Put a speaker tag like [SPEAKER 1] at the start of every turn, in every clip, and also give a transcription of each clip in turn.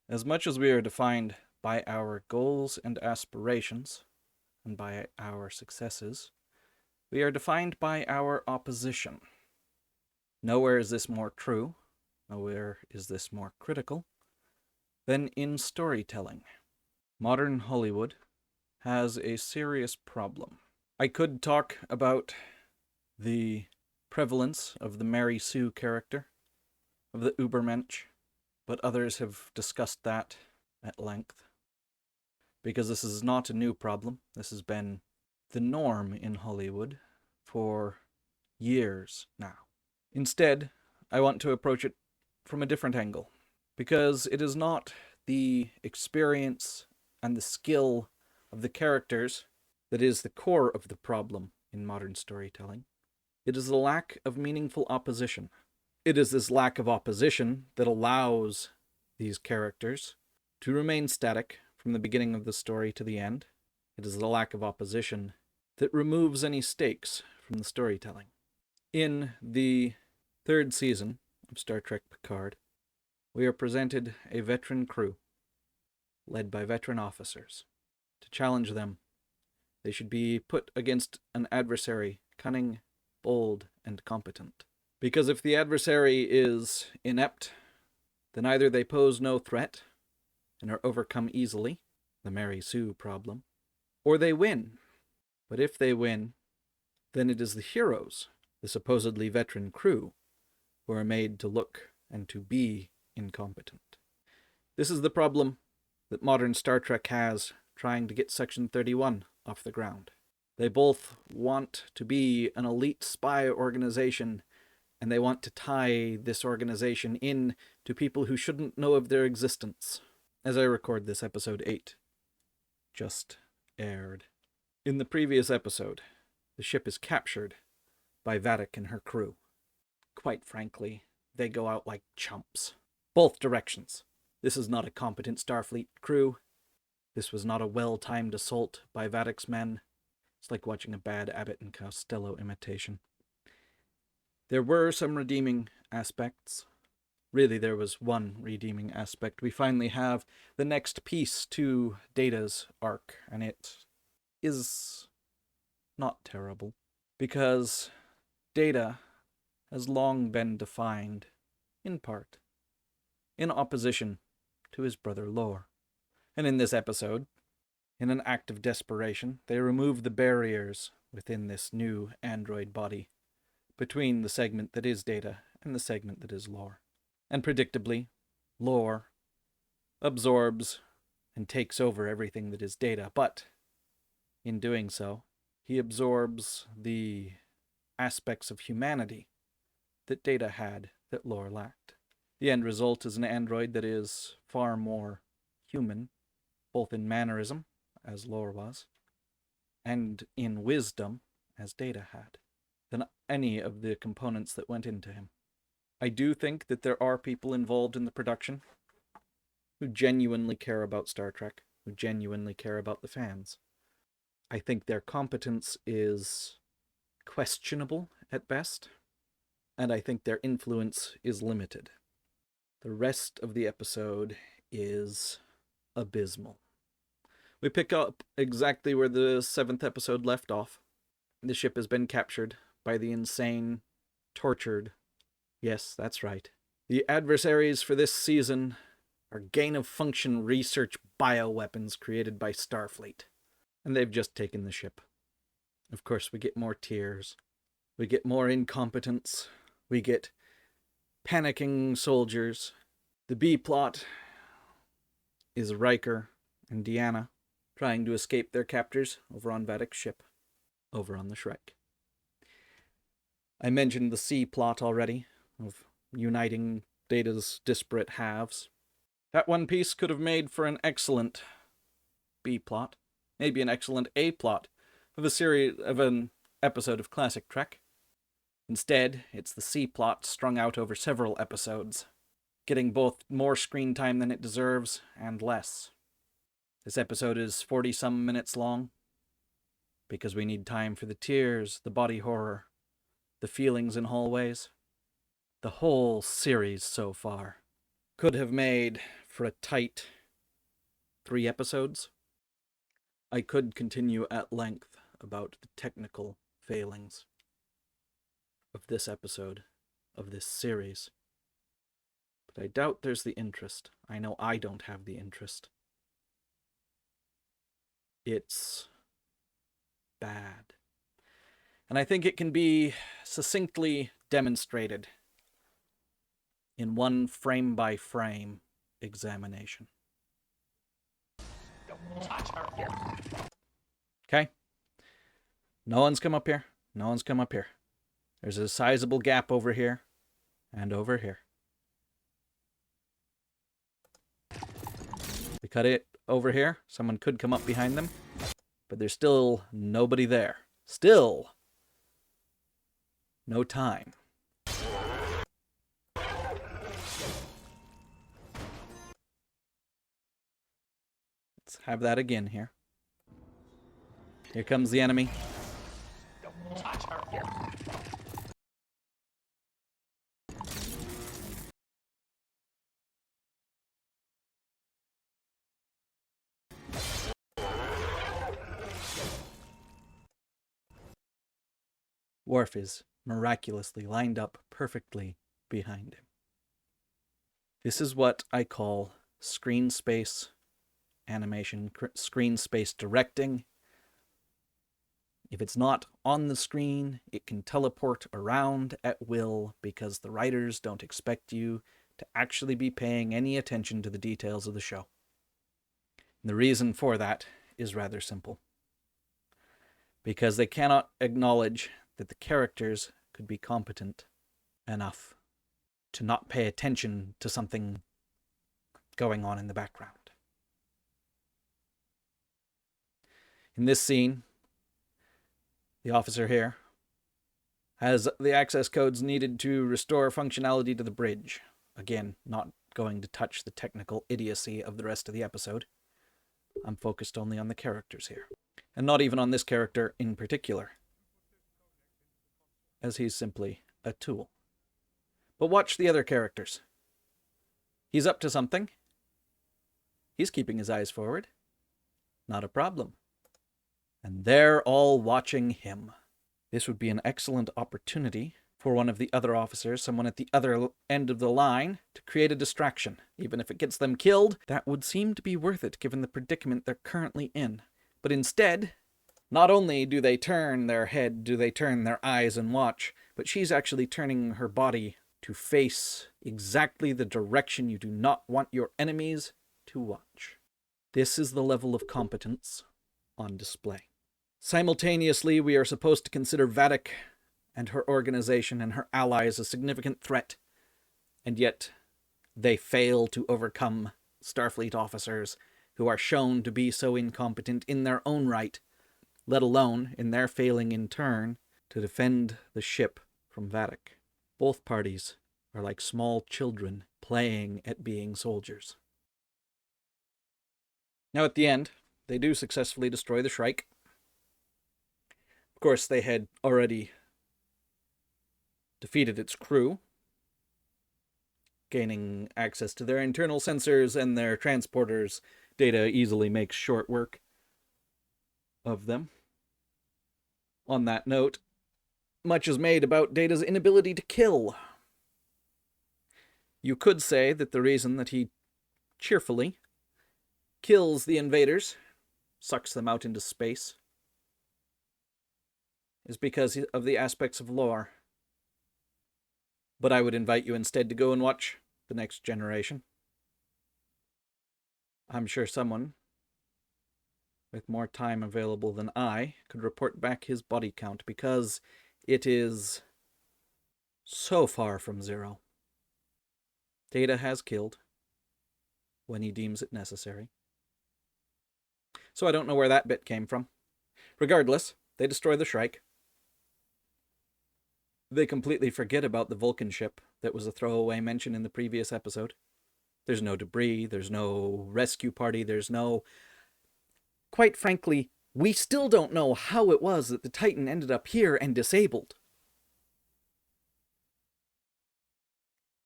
[SPEAKER 1] As much as we are defined by our goals and aspirations, and by our successes, we are defined by our opposition. Nowhere is this more true, nowhere is this more critical, than in storytelling. Modern Hollywood has a serious problem. I could talk about the prevalence of the Mary Sue character, of the Ubermensch, but others have discussed that at length. Because this is not a new problem. This has been the norm in Hollywood for years now. Instead, I want to approach it from a different angle, because it is not the experience and the skill of the characters that is the core of the problem in modern storytelling. It is the lack of meaningful opposition. It is this lack of opposition that allows these characters to remain static from the beginning of the story to the end. It is the lack of opposition that removes any stakes from the storytelling. In the third season of Star Trek Picard, we are presented a veteran crew, led by veteran officers. To challenge them, they should be put against an adversary cunning, bold, and competent. Because if the adversary is inept, then either they pose no threat and are overcome easily, the Mary Sue problem, or they win. But if they win, then it is the heroes, the supposedly veteran crew, who are made to look and to be incompetent. This is the problem that modern Star Trek has trying to get Section 31 off the ground. They both want to be an elite spy organization, and they want to tie this organization in to people who shouldn't know of their existence. As I record this, episode 8 just aired. In the previous episode, the ship is captured by Vadic and her crew. Quite frankly, they go out like chumps. Both directions. This is not a competent Starfleet crew. This was not a well-timed assault by Vadic's men. It's like watching a bad Abbott and Costello imitation. There were some redeeming aspects. Really, there was one redeeming aspect. We finally have the next piece to Data's arc, and it is not terrible. Because Data has long been defined, in part, in opposition to his brother Lore. And in this episode, in an act of desperation, they remove the barriers within this new android body between the segment that is Data and the segment that is Lore. And predictably, Lore absorbs and takes over everything that is Data, but in doing so, he absorbs the aspects of humanity that Data had that Lore lacked. The end result is an android that is far more human, both in mannerism, as Lore was, and in wisdom, as Data had, than any of the components that went into him. I do think that there are people involved in the production who genuinely care about Star Trek, who genuinely care about the fans. I think their competence is questionable at best, and I think their influence is limited. The rest of the episode is abysmal. We pick up exactly where the 7th episode left off. The ship has been captured by the insane, tortured. Yes, that's right. The adversaries for this season are gain-of-function research bioweapons created by Starfleet. And they've just taken the ship. Of course, we get more tears. We get more incompetence. We get panicking soldiers. The B-plot is Riker and Deanna trying to escape their captors over on Vadic's ship, over on the Shrek. I mentioned the C-plot already, of uniting Data's disparate halves. That one piece could have made for an excellent B-plot, maybe an excellent A-plot of an episode of classic Trek. Instead, it's the C-plot strung out over several episodes, getting both more screen time than it deserves and less. This episode is 40-some minutes long, because we need time for the tears, the body horror, the feelings in hallways. The whole series so far could have made for a tight 3 episodes. I could continue at length about the technical failings of this episode, of this series. But I doubt there's the interest. I know I don't have the interest. It's bad. And I think it can be succinctly demonstrated in one frame-by-frame examination. Don't touch her here. Okay? No one's come up here. No one's come up here. There's a sizable gap over here and over here. We cut it over here. Someone could come up behind them, but there's still nobody there. Still no time. Let's have that again here. Here comes the enemy. Don't touch her here. Worf is miraculously lined up perfectly behind him. This is what I call screen space animation, screen space directing. If it's not on the screen, it can teleport around at will because the writers don't expect you to actually be paying any attention to the details of the show. And the reason for that is rather simple. Because they cannot acknowledge that the characters could be competent enough to not pay attention to something going on in the background. In this scene, the officer here has the access codes needed to restore functionality to the bridge. Again, not going to touch the technical idiocy of the rest of the episode. I'm focused only on the characters here. And not even on this character in particular, as he's simply a tool. But watch the other characters. He's up to something. He's keeping his eyes forward. Not a problem. And they're all watching him. This would be an excellent opportunity for one of the other officers, someone at the other end of the line, to create a distraction. Even if it gets them killed, that would seem to be worth it given the predicament they're currently in. But instead, not only do they turn their head, do they turn their eyes and watch, but she's actually turning her body to face exactly the direction you do not want your enemies to watch. This is the level of competence on display. Simultaneously, we are supposed to consider Vadic and her organization and her allies a significant threat, and yet they fail to overcome Starfleet officers who are shown to be so incompetent in their own right, let alone in their failing in turn to defend the ship from Vadic. Both parties are like small children playing at being soldiers. Now at the end, they do successfully destroy the Shrike. Of course, they had already defeated its crew, gaining access to their internal sensors and their transporters. Data easily makes short work of them. On that note, much is made about Data's inability to kill. You could say that the reason that he cheerfully kills the invaders, sucks them out into space, is because of the aspects of lore. But I would invite you instead to go and watch The Next Generation. I'm sure someone with more time available than I could report back his body count, because it is so far from zero. Data has killed when he deems it necessary. So I don't know where that bit came from. Regardless, they destroy the Shrike. They completely forget about the Vulcan ship that was a throwaway mention in the previous episode. There's no debris, there's no rescue party, there's no... Quite frankly, we still don't know how it was that the Titan ended up here and disabled.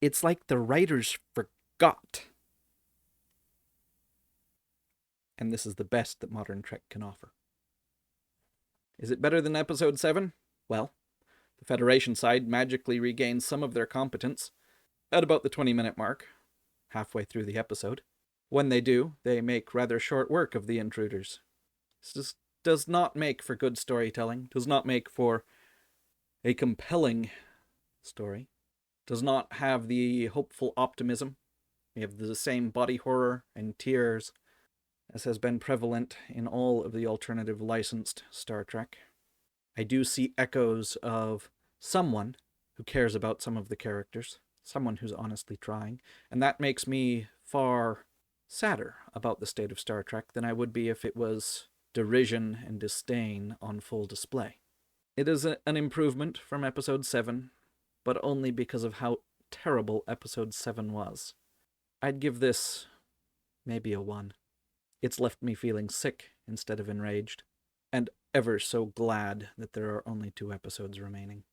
[SPEAKER 1] It's like the writers forgot and this is the best that modern Trek can offer. Is it better than Episode 7? Well, the Federation side magically regains some of their competence at about the 20-minute mark, halfway through the episode. When they do, they make rather short work of the intruders. This does not make for good storytelling, does not make for a compelling story, does not have the hopeful optimism. We have the same body horror and tears as has been prevalent in all of the alternative licensed Star Trek. I do see echoes of someone who cares about some of the characters, someone who's honestly trying, and that makes me far sadder about the state of Star Trek than I would be if it was derision and disdain on full display. It is an improvement from Episode 7, but only because of how terrible Episode 7 was. I'd give this maybe a 1. It's left me feeling sick instead of enraged, and ever so glad that there are only 2 episodes remaining.